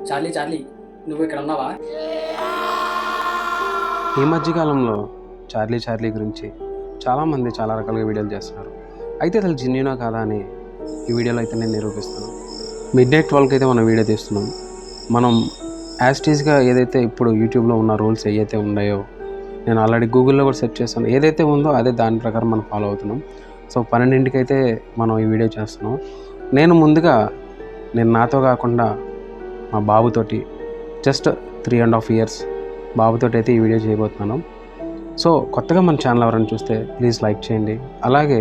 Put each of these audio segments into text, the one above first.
Charlie Charlie నువ్వు ఇక్కడ ఉన్నావా? ఈ మధ్యకాలంలో చార్లీ చార్లీ గురించి చాలామంది చాలా రకాలుగా వీడియోలు చేస్తున్నారు. అయితే అసలు జెన్యూనా కాదా అని ఈ వీడియోలో అయితే నేను నిరూపిస్తాను. మిడ్-నైట్ 12కి అయితే మనం వీడియో తీస్తున్నాం. మనం యాస్టీస్గా ఏదైతే ఇప్పుడు యూట్యూబ్లో ఉన్న రూల్స్ ఏవైతే ఉన్నాయో నేను ఆల్రెడీ గూగుల్లో కూడా సెర్చ్ చేస్తాను. ఏదైతే ఉందో అదే దాని ప్రకారం మనం ఫాలో అవుతున్నాం. సో 12కి అయితే మనం ఈ వీడియో చేస్తున్నాం. నేను నాతో కాకుండా మా బాబుతోటి జస్ట్ 3.5 years బాబుతోటి అయితే ఈ వీడియో చేయబోతున్నాను. సో కొత్తగా మన ఛానల్ ఎవరైనా చూస్తే ప్లీజ్ లైక్ చేయండి. అలాగే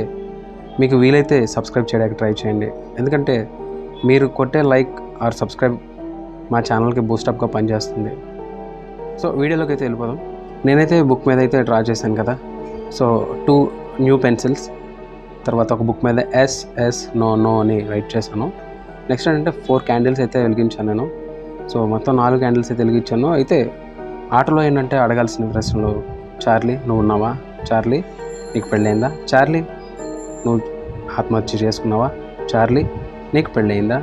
మీకు వీలైతే సబ్స్క్రైబ్ చేయడానికి ట్రై చేయండి. ఎందుకంటే మీరు కొట్టే లైక్ ఆర్ సబ్స్క్రైబ్ మా ఛానల్కి బూస్టప్గా పనిచేస్తుంది. సో వీడియోలోకి అయితే వెళ్ళిపోదాం. నేనైతే బుక్ మీద అయితే డ్రా చేశాను కదా. సో 2 న్యూ పెన్సిల్స్, తర్వాత ఒక బుక్ మీద ఎస్ నో నో అని రైట్ చేశాను. నెక్స్ట్ ఏంటంటే 4 క్యాండిల్స్ అయితే వెలిగించాను నేను. సో మొత్తం 4 క్యాండిల్స్ అయితే వెలిగించాను. అయితే ఆటలో ఏంటంటే అడగాల్సిన ప్రశ్నలు: చార్లీ నువ్వు ఉన్నావా? చార్లీ నీకు పెళ్ళయిందా? చార్లీ నువ్వు ఆత్మహత్య చేసుకున్నావా? చార్లీ నీకు పెళ్ళయిందా?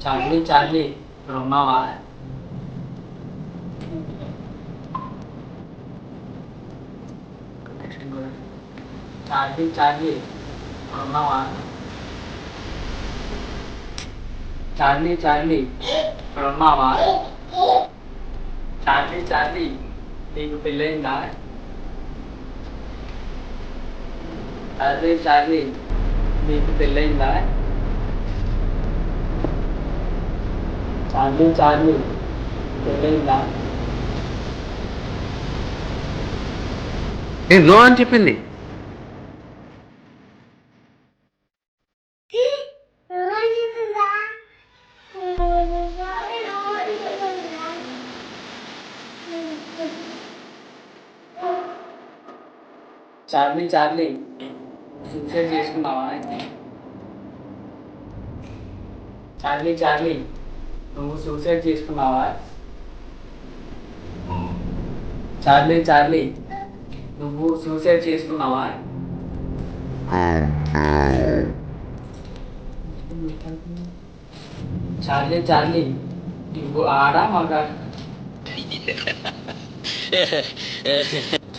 చార్లీ చార్లీ ఇక్కడ ఉన్నావా? చార్లీ చార్లీ ఇక్కడ ఉన్నావా? చార్లీ చార్లీ ఇక్కడ ఉన్నావా? చార్లీ చార్లీ నీకు పెళ్ళయిందా? చార్లీ చార్లీ నీకు పెళ్ళయిందా? చార్లీ చార్లీ పెళ్ళయిందా? నో అని చెప్పింది. చార్లీ చార్లీ సూసైడ్ చేసుకున్నావా? చార్లీ చార్లీ నువ్వు సూసైడ్ చేసుకున్నావా? చార్లీ చార్లీ నువ్వు సూసైడ్ చేసుకున్నావా? చార్లీ చార్లీ నువ్వు ఆడా మగ?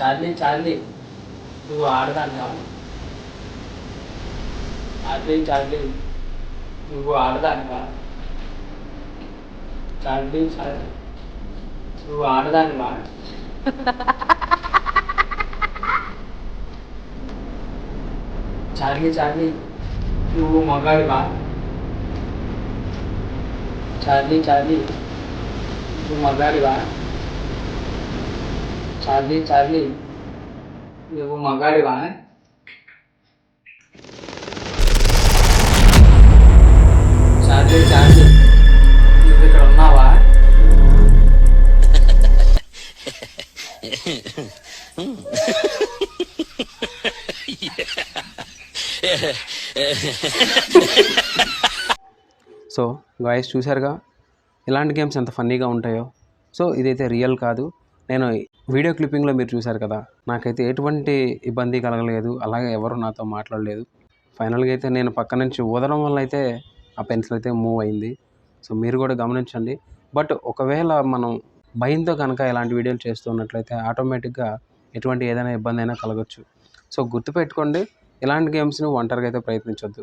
చార్లీ చార్లీ నువ్వు ఆడదానివా? చార్లీ చార్లీ నువ్వు ఆడదానివా? చార్లీ చార్లీ నువ్వు ఆడదానివా? చార్లీ చార్లీ నువ్వు మగాడివా? చార్లీ చార్లీ నువ్వు మగాడివా? చార్లీ చార్లీ నువ్వు మగాడివా? చార్లీ చార్లీ నువ్వు ఇక్కడ ఉన్నావా? సో గాయస్ చూసారుగా ఇలాంటి గేమ్స్ ఎంత ఫన్నీగా ఉంటాయో. సో ఇదైతే రియల్ కాదు. నేను వీడియో క్లిప్పింగ్లో మీరు చూశారు కదా, నాకైతే ఎటువంటి ఇబ్బంది కలగలేదు. అలాగే ఎవరు నాతో మాట్లాడలేదు. ఫైనల్గా అయితే నేను పక్క నుంచి ఊదడం వల్ల అయితే ఆ పెన్సిల్ అయితే మూవ్ అయింది. సో మీరు కూడా గమనించండి. బట్ ఒకవేళ మనం భయంతో కనుక ఇలాంటి వీడియోలు చేస్తున్నట్లయితే ఆటోమేటిక్గా ఏదైనా ఇబ్బంది అయినా కలగచ్చు. సో గుర్తుపెట్టుకోండి, ఇలాంటి గేమ్స్ని ఒంటరిగా అయితే ప్రయత్నించొద్దు.